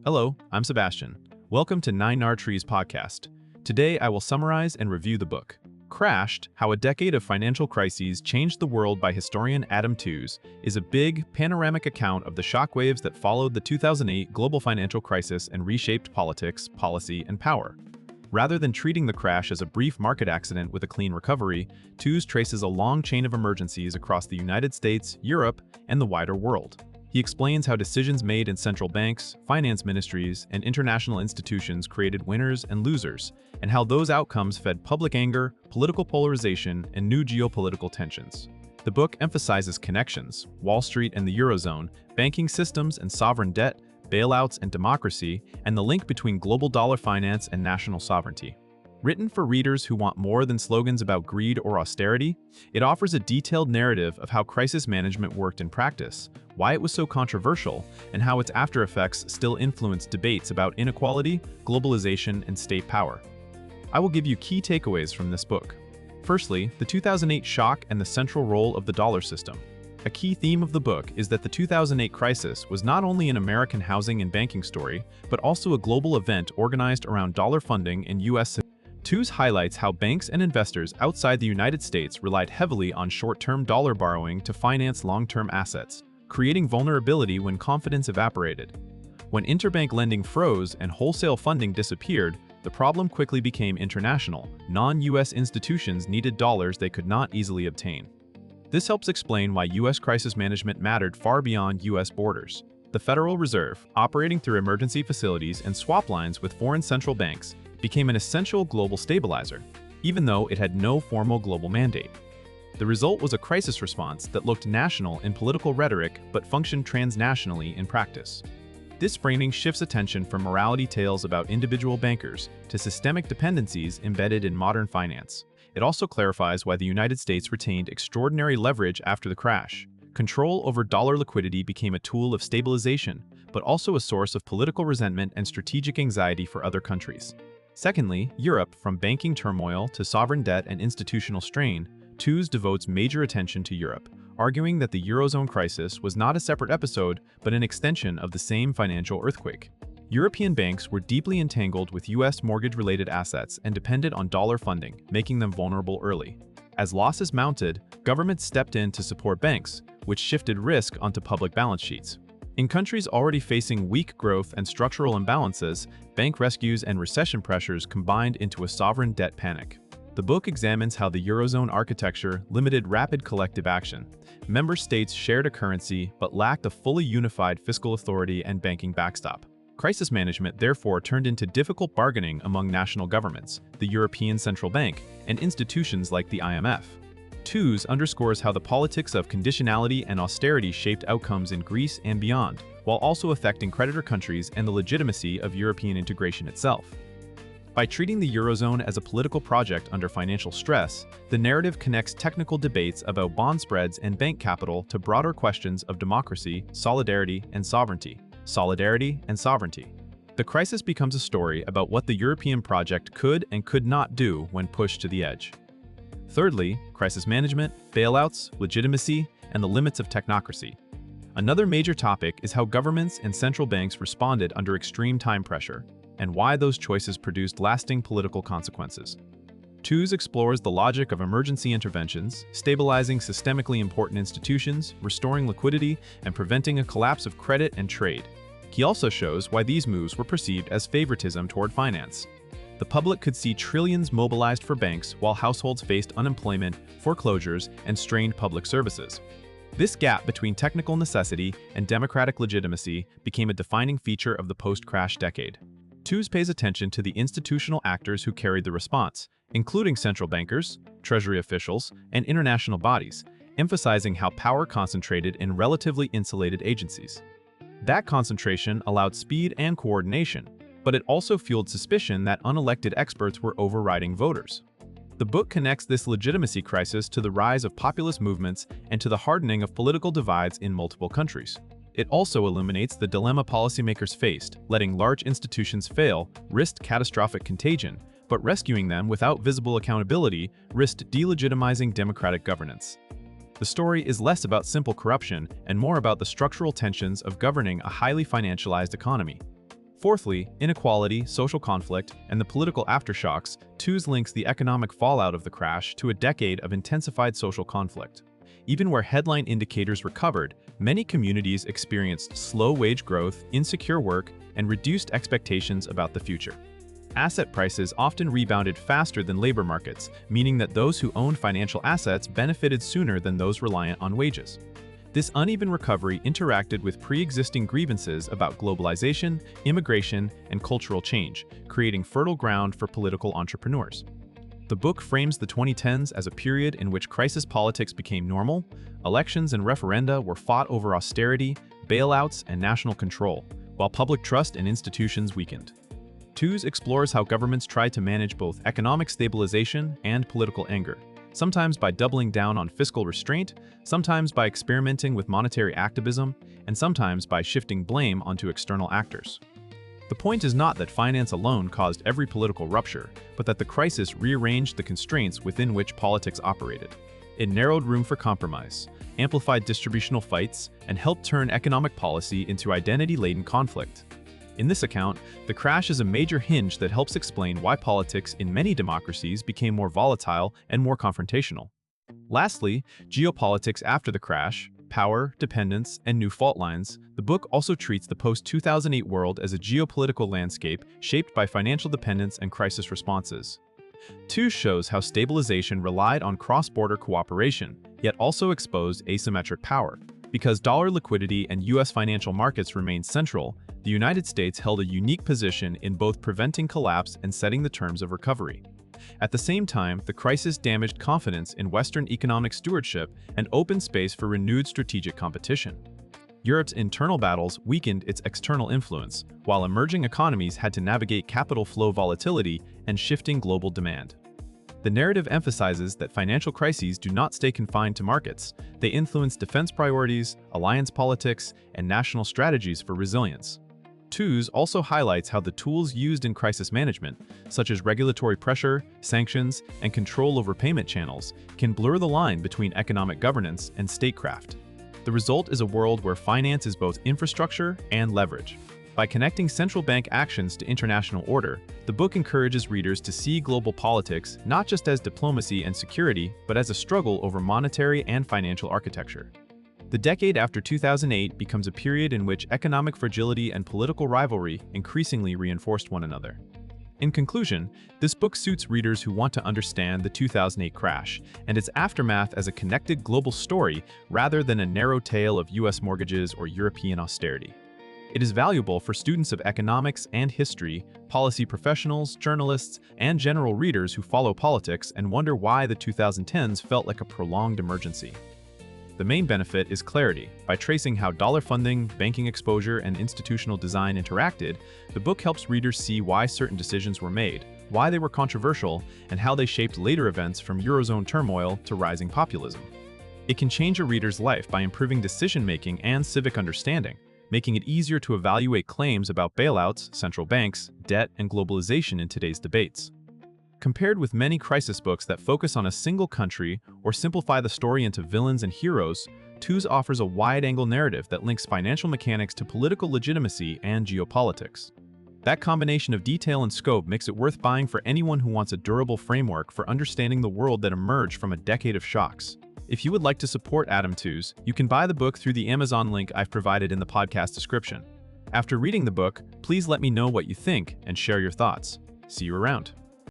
Hello, I'm Sebastian. Welcome to 9 Trees podcast. Today I will summarize and review the book, Crashed: How a Decade of Financial Crises Changed the World by historian Adam Tooze, is a big, panoramic account of the shockwaves that followed the 2008 global financial crisis and reshaped politics, policy, and power. Rather than treating the crash as a brief market accident with a clean recovery, Tooze traces a long chain of emergencies across the United States, Europe, and the wider world. He explains how decisions made in central banks, finance ministries, and international institutions created winners and losers, and how those outcomes fed public anger, political polarization, and new geopolitical tensions. The book emphasizes connections: Wall Street and the Eurozone, banking systems and sovereign debt, bailouts and democracy, and the link between global dollar finance and national sovereignty. Written for readers who want more than slogans about greed or austerity, it offers a detailed narrative of how crisis management worked in practice, why it was so controversial, and how its aftereffects still influence debates about inequality, globalization, and state power. I will give you key takeaways from this book. Firstly, the 2008 shock and the central role of the dollar system. A key theme of the book is that the 2008 crisis was not only an American housing and banking story, but also a global event organized around dollar funding in U.S. Tooze highlights how banks and investors outside the United States relied heavily on short-term dollar borrowing to finance long-term assets, creating vulnerability when confidence evaporated. When interbank lending froze and wholesale funding disappeared, the problem quickly became international. Non-US institutions needed dollars they could not easily obtain. This helps explain why US crisis management mattered far beyond US borders. The Federal Reserve, operating through emergency facilities and swap lines with foreign central banks, became an essential global stabilizer, even though it had no formal global mandate. The result was a crisis response that looked national in political rhetoric but functioned transnationally in practice. This framing shifts attention from morality tales about individual bankers to systemic dependencies embedded in modern finance. It also clarifies why the United States retained extraordinary leverage after the crash. Control over dollar liquidity became a tool of stabilization, but also a source of political resentment and strategic anxiety for other countries. Secondly, Europe, from banking turmoil to sovereign debt and institutional strain, Tooze devotes major attention to Europe, arguing that the Eurozone crisis was not a separate episode but an extension of the same financial earthquake. European banks were deeply entangled with US mortgage-related assets and depended on dollar funding, making them vulnerable early. As losses mounted, governments stepped in to support banks, which shifted risk onto public balance sheets. In countries already facing weak growth and structural imbalances, bank rescues and recession pressures combined into a sovereign debt panic. The book examines how the Eurozone architecture limited rapid collective action. Member states shared a currency but lacked a fully unified fiscal authority and banking backstop. Crisis management therefore turned into difficult bargaining among national governments, the European Central Bank, and institutions like the IMF. Tooze underscores how the politics of conditionality and austerity shaped outcomes in Greece and beyond, while also affecting creditor countries and the legitimacy of European integration itself. By treating the Eurozone as a political project under financial stress, the narrative connects technical debates about bond spreads and bank capital to broader questions of democracy, solidarity, and sovereignty. Solidarity and sovereignty. The crisis becomes a story about what the European project could and could not do when pushed to the edge. Thirdly, crisis management, bailouts, legitimacy, and the limits of technocracy. Another major topic is how governments and central banks responded under extreme time pressure, and why those choices produced lasting political consequences. Tooze explores the logic of emergency interventions, stabilizing systemically important institutions, restoring liquidity, and preventing a collapse of credit and trade. He also shows why these moves were perceived as favoritism toward finance. The public could see trillions mobilized for banks while households faced unemployment, foreclosures, and strained public services. This gap between technical necessity and democratic legitimacy became a defining feature of the post-crash decade. Tooze pays attention to the institutional actors who carried the response, including central bankers, treasury officials, and international bodies, emphasizing how power concentrated in relatively insulated agencies. That concentration allowed speed and coordination, but it also fueled suspicion that unelected experts were overriding voters. The book connects this legitimacy crisis to the rise of populist movements and to the hardening of political divides in multiple countries. It also illuminates the dilemma policymakers faced: letting large institutions fail risked catastrophic contagion, but rescuing them without visible accountability risked delegitimizing democratic governance. The story is less about simple corruption and more about the structural tensions of governing a highly financialized economy. Fourthly, inequality, social conflict, and the political aftershocks. Tooze links the economic fallout of the crash to a decade of intensified social conflict. Even where headline indicators recovered, many communities experienced slow wage growth, insecure work, and reduced expectations about the future. Asset prices often rebounded faster than labor markets, meaning that those who owned financial assets benefited sooner than those reliant on wages. This uneven recovery interacted with pre-existing grievances about globalization, immigration, and cultural change, creating fertile ground for political entrepreneurs. The book frames the 2010s as a period in which crisis politics became normal. Elections and referenda were fought over austerity, bailouts, and national control, while public trust in institutions weakened. Tooze explores how governments tried to manage both economic stabilization and political anger, sometimes by doubling down on fiscal restraint, sometimes by experimenting with monetary activism, and sometimes by shifting blame onto external actors. The point is not that finance alone caused every political rupture, but that the crisis rearranged the constraints within which politics operated. It narrowed room for compromise, amplified distributional fights, and helped turn economic policy into identity-laden conflict. In this account, the crash is a major hinge that helps explain why politics in many democracies became more volatile and more confrontational. Lastly, geopolitics after the crash, power, dependence, and new fault lines. The book also treats the post-2008 world as a geopolitical landscape shaped by financial dependence and crisis responses. Tooze shows how stabilization relied on cross-border cooperation, yet also exposed asymmetric power. Because dollar liquidity and U.S. financial markets remained central, the United States held a unique position in both preventing collapse and setting the terms of recovery. At the same time, the crisis damaged confidence in Western economic stewardship and opened space for renewed strategic competition. Europe's internal battles weakened its external influence, while emerging economies had to navigate capital flow volatility and shifting global demand. The narrative emphasizes that financial crises do not stay confined to markets. They influence defense priorities, alliance politics, and national strategies for resilience. Tooze also highlights how the tools used in crisis management, such as regulatory pressure, sanctions, and control over payment channels, can blur the line between economic governance and statecraft. The result is a world where finance is both infrastructure and leverage. By connecting central bank actions to international order, the book encourages readers to see global politics not just as diplomacy and security, but as a struggle over monetary and financial architecture. The decade after 2008 becomes a period in which economic fragility and political rivalry increasingly reinforced one another. In conclusion, this book suits readers who want to understand the 2008 crash and its aftermath as a connected global story rather than a narrow tale of U.S. mortgages or European austerity. It is valuable for students of economics and history, policy professionals, journalists, and general readers who follow politics and wonder why the 2010s felt like a prolonged emergency. The main benefit is clarity. By tracing how dollar funding, banking exposure, and institutional design interacted, the book helps readers see why certain decisions were made, why they were controversial, and how they shaped later events from Eurozone turmoil to rising populism. It can change a reader's life by improving decision-making and civic understanding, making it easier to evaluate claims about bailouts, central banks, debt, and globalization in today's debates. Compared with many crisis books that focus on a single country or simplify the story into villains and heroes, Tooze offers a wide-angle narrative that links financial mechanics to political legitimacy and geopolitics. That combination of detail and scope makes it worth buying for anyone who wants a durable framework for understanding the world that emerged from a decade of shocks. If you would like to support Tooze, you can buy the book through the Amazon link I've provided in the podcast description. After reading the book, please let me know what you think and share your thoughts. See you around.